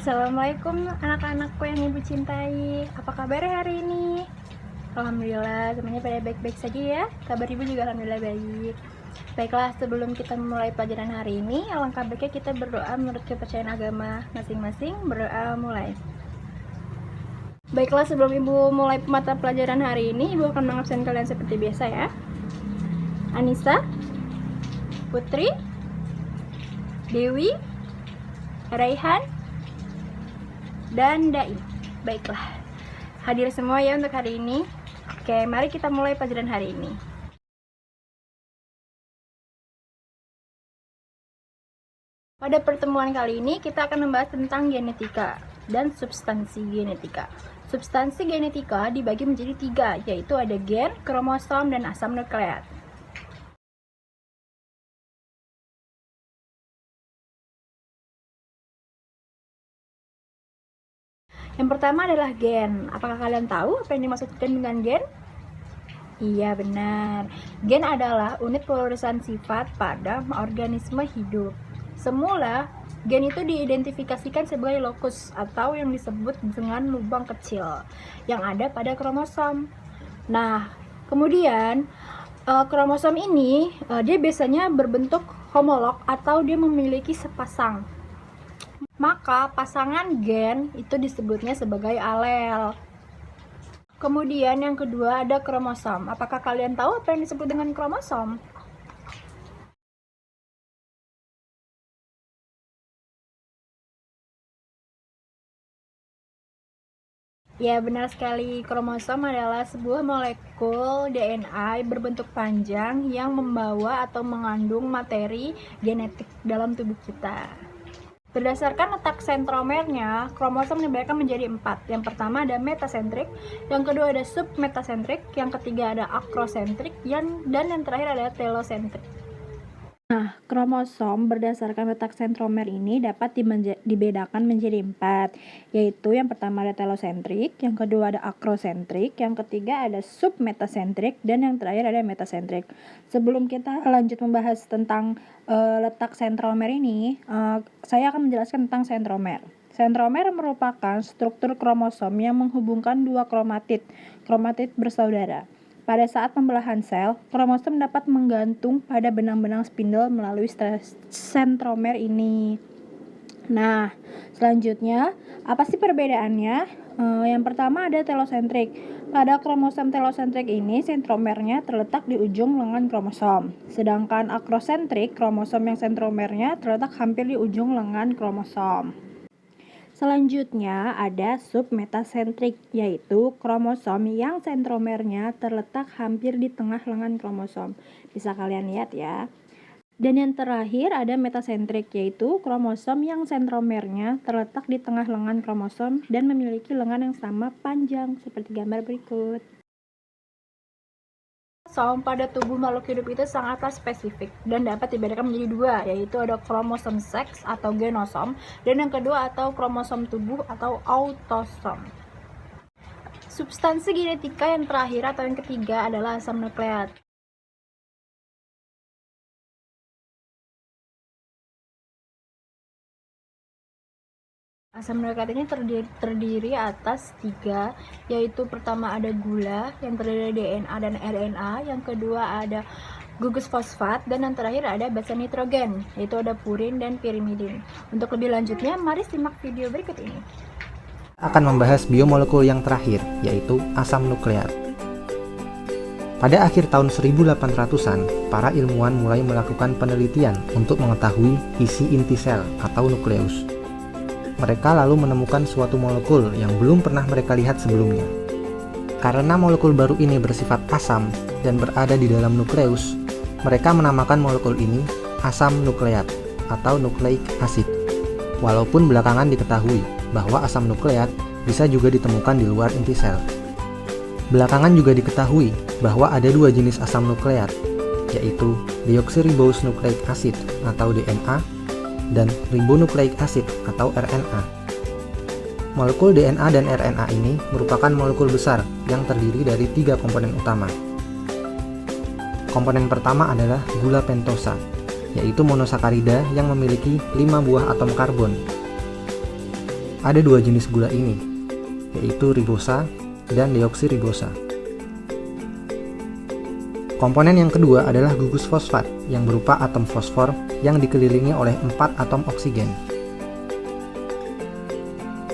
Assalamualaikum anak-anakku yang ibu cintai. Apa kabar hari ini? Alhamdulillah semuanya pada baik-baik saja ya. Kabar ibu juga alhamdulillah baik. Baiklah, sebelum kita memulai pelajaran hari ini, alangkah baiknya kita berdoa menurut kepercayaan agama masing-masing. Berdoa mulai. Baiklah, sebelum ibu mulai mata pelajaran hari ini, ibu akan mengabsen kalian seperti biasa ya. Anissa, Putri, Dewi, Raihan, dan Dai. Baiklah, hadir semua ya untuk hari ini. Oke, mari kita mulai pelajaran hari ini. Pada pertemuan kali ini kita akan membahas tentang genetika dan substansi genetika. Substansi genetika dibagi menjadi 3, yaitu ada gen, kromosom, dan asam nukleat. Yang pertama adalah gen. Apakah kalian tahu apa yang dimaksudkan dengan gen? Iya, benar. Gen adalah unit pewarisan sifat pada organisme hidup. Semula, gen itu diidentifikasikan sebagai lokus atau yang disebut dengan lubang kecil yang ada pada kromosom. Nah, kemudian kromosom ini dia biasanya berbentuk homolog atau dia memiliki sepasang. Maka pasangan gen itu disebutnya sebagai alel. Kemudian yang kedua ada kromosom. Apakah kalian tahu apa yang disebut dengan kromosom? Ya, benar sekali. Kromosom adalah sebuah molekul DNA berbentuk panjang yang membawa atau mengandung materi genetik dalam tubuh kita. Berdasarkan letak sentromernya, kromosom dibedakan menjadi 4. Yang pertama ada metasentrik, yang kedua ada submetasentrik, yang ketiga ada akrosentrik, dan yang terakhir ada telosentrik. Nah, kromosom berdasarkan letak sentromer ini dapat dibedakan menjadi 4, yaitu yang pertama ada telosentrik, yang kedua ada akrosentrik, yang ketiga ada submetasentrik, dan yang terakhir ada metasentrik. Sebelum kita lanjut membahas tentang letak sentromer ini, saya akan menjelaskan tentang sentromer. Sentromer merupakan struktur kromosom yang menghubungkan dua kromatid bersaudara. Pada saat pembelahan sel, kromosom dapat menggantung pada benang-benang spindle melalui sentromer ini. Nah, selanjutnya, apa sih perbedaannya? Yang pertama ada telosentrik. Pada kromosom telosentrik ini, sentromernya terletak di ujung lengan kromosom. Sedangkan akrosentrik, kromosom yang sentromernya terletak hampir di ujung lengan kromosom. Selanjutnya ada submetasentrik, yaitu kromosom yang sentromernya terletak hampir di tengah lengan kromosom. Bisa kalian lihat ya. Dan yang terakhir ada metasentrik, yaitu kromosom yang sentromernya terletak di tengah lengan kromosom dan memiliki lengan yang sama panjang, seperti gambar berikut. Kromosom pada tubuh makhluk hidup itu sangatlah spesifik dan dapat dibedakan menjadi 2, yaitu ada kromosom seks atau genosom dan yang kedua atau kromosom tubuh atau autosom. Substansi genetika yang terakhir atau yang ketiga adalah asam nukleat. Asam nukleat ini terdiri atas 3, yaitu pertama ada gula yang terdiri dari DNA dan RNA, yang kedua ada gugus fosfat, dan yang terakhir ada basa nitrogen, yaitu ada purin dan pirimidin. Untuk lebih lanjutnya, mari simak video berikut ini. Akan membahas biomolekul yang terakhir, yaitu asam nukleat. Pada akhir tahun 1800-an, para ilmuwan mulai melakukan penelitian untuk mengetahui isi inti sel atau nukleus. Mereka lalu menemukan suatu molekul yang belum pernah mereka lihat sebelumnya. Karena molekul baru ini bersifat asam dan berada di dalam nukleus, mereka menamakan molekul ini asam nukleat atau nucleic acid. Walaupun belakangan diketahui bahwa asam nukleat bisa juga ditemukan di luar inti sel. Belakangan juga diketahui bahwa ada 2 jenis asam nukleat, yaitu deoxyribose nucleic acid atau DNA dan ribonucleic acid atau RNA. Molekul DNA dan RNA ini merupakan molekul besar yang terdiri dari 3 komponen utama. Komponen pertama adalah gula pentosa, yaitu monosakarida yang memiliki 5 buah atom karbon. ada dua jenis gula ini, yaitu ribosa dan deoksiribosa. Komponen yang kedua adalah gugus fosfat yang berupa atom fosfor yang dikelilingi oleh 4 atom oksigen.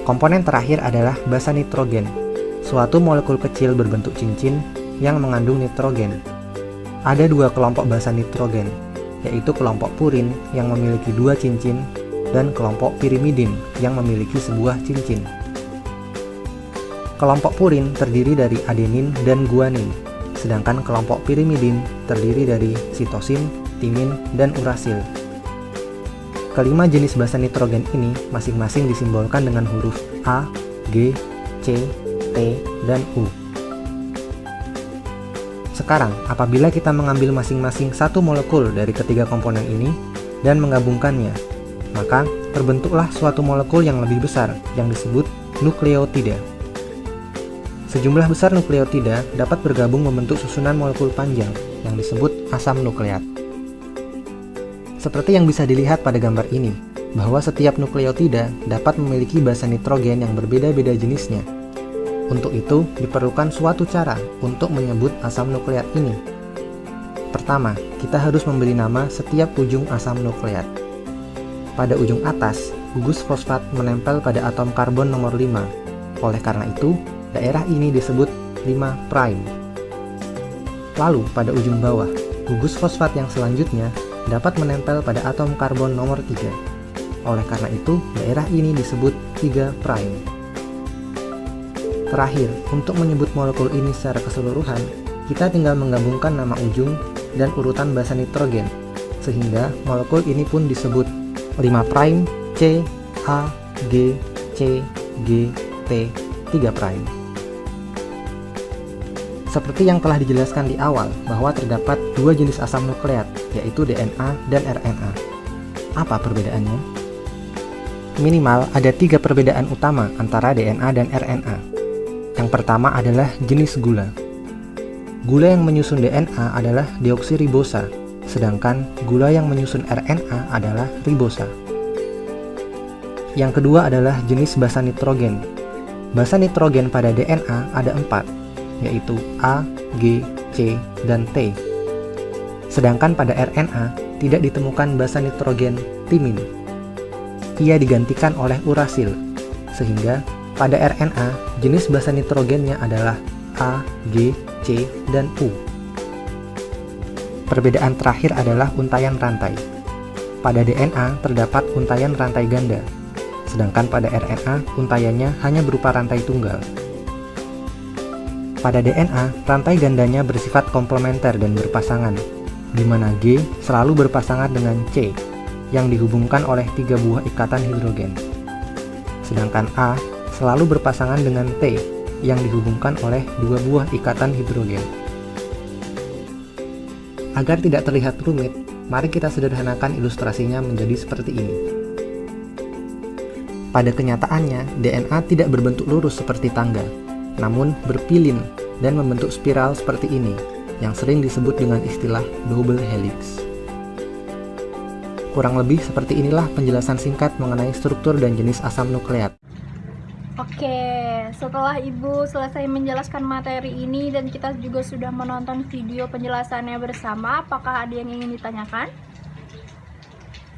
Komponen terakhir adalah basa nitrogen, suatu molekul kecil berbentuk cincin yang mengandung nitrogen. Ada dua kelompok basa nitrogen, yaitu kelompok purin yang memiliki 2 cincin dan kelompok pirimidin yang memiliki sebuah cincin. Kelompok purin terdiri dari adenin dan guanin, sedangkan kelompok pirimidin terdiri dari sitosin, timin, dan urasil. Kelima jenis basa nitrogen ini masing-masing disimbolkan dengan huruf A, G, C, T, dan U. Sekarang, apabila kita mengambil masing-masing satu molekul dari ketiga komponen ini dan menggabungkannya, maka terbentuklah suatu molekul yang lebih besar yang disebut nukleotida. Sejumlah besar nukleotida dapat bergabung membentuk susunan molekul panjang yang disebut asam nukleat. Seperti yang bisa dilihat pada gambar ini, bahwa setiap nukleotida dapat memiliki basa nitrogen yang berbeda-beda jenisnya. Untuk itu, diperlukan suatu cara untuk menyebut asam nukleat ini. Pertama, kita harus memberi nama setiap ujung asam nukleat. Pada ujung atas, gugus fosfat menempel pada atom karbon nomor 5. Oleh karena itu, daerah ini disebut 5'. Lalu, pada ujung bawah, gugus fosfat yang selanjutnya dapat menempel pada atom karbon nomor 3. Oleh karena itu, daerah ini disebut 3'. Terakhir, untuk menyebut molekul ini secara keseluruhan, kita tinggal menggabungkan nama ujung dan urutan basa nitrogen, sehingga molekul ini pun disebut 5', C, A, G, C, G, T, 3'. Seperti yang telah dijelaskan di awal, bahwa terdapat dua jenis asam nukleat, yaitu DNA dan RNA. Apa perbedaannya? Minimal ada 3 perbedaan utama antara DNA dan RNA. Yang pertama adalah jenis gula. Gula yang menyusun DNA adalah deoksiribosa, sedangkan gula yang menyusun RNA adalah ribosa. Yang kedua adalah jenis basa nitrogen. Basa nitrogen pada DNA ada 4, yaitu A, G, C, dan T. Sedangkan pada RNA tidak ditemukan basa nitrogen timin. Ia digantikan oleh urasil, sehingga pada RNA jenis basa nitrogennya adalah A, G, C, dan U. Perbedaan terakhir adalah untaian rantai. Pada DNA terdapat untaian rantai ganda, sedangkan pada RNA untaiannya hanya berupa rantai tunggal. Pada DNA, rantai gandanya bersifat komplementer dan berpasangan, di mana G selalu berpasangan dengan C, yang dihubungkan oleh 3 buah ikatan hidrogen. Sedangkan A selalu berpasangan dengan T, yang dihubungkan oleh 2 buah ikatan hidrogen. Agar tidak terlihat rumit, mari kita sederhanakan ilustrasinya menjadi seperti ini. Pada kenyataannya, DNA tidak berbentuk lurus seperti tangga, namun berpilin dan membentuk spiral seperti ini, yang sering disebut dengan istilah double helix. Kurang lebih seperti inilah penjelasan singkat mengenai struktur dan jenis asam nukleat. Oke, setelah Ibu selesai menjelaskan materi ini dan kita juga sudah menonton video penjelasannya bersama, apakah ada yang ingin ditanyakan?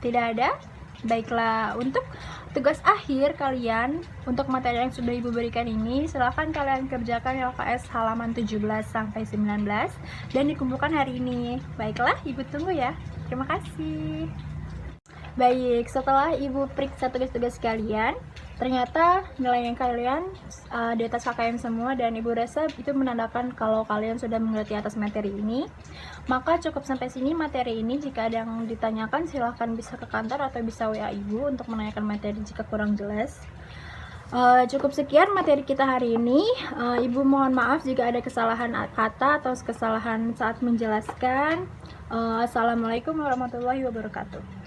Tidak ada? Baiklah, untuk tugas akhir kalian untuk materi yang sudah Ibu berikan ini, silahkan kalian kerjakan LKS halaman 17 sampai 19 dan dikumpulkan hari ini. Baiklah, Ibu tunggu ya. Terima kasih. Baik, setelah Ibu periksa tugas-tugas kalian, ternyata nilai yang kalian di atas KKM semua, dan Ibu rasa itu menandakan kalau kalian sudah mengerti atas materi ini. Maka cukup sampai sini materi ini. Jika ada yang ditanyakan, silahkan bisa ke kantor atau bisa WA Ibu untuk menanyakan materi jika kurang jelas. Cukup sekian materi kita hari ini. Ibu mohon maaf jika ada kesalahan kata atau kesalahan saat menjelaskan. Assalamualaikum warahmatullahi wabarakatuh.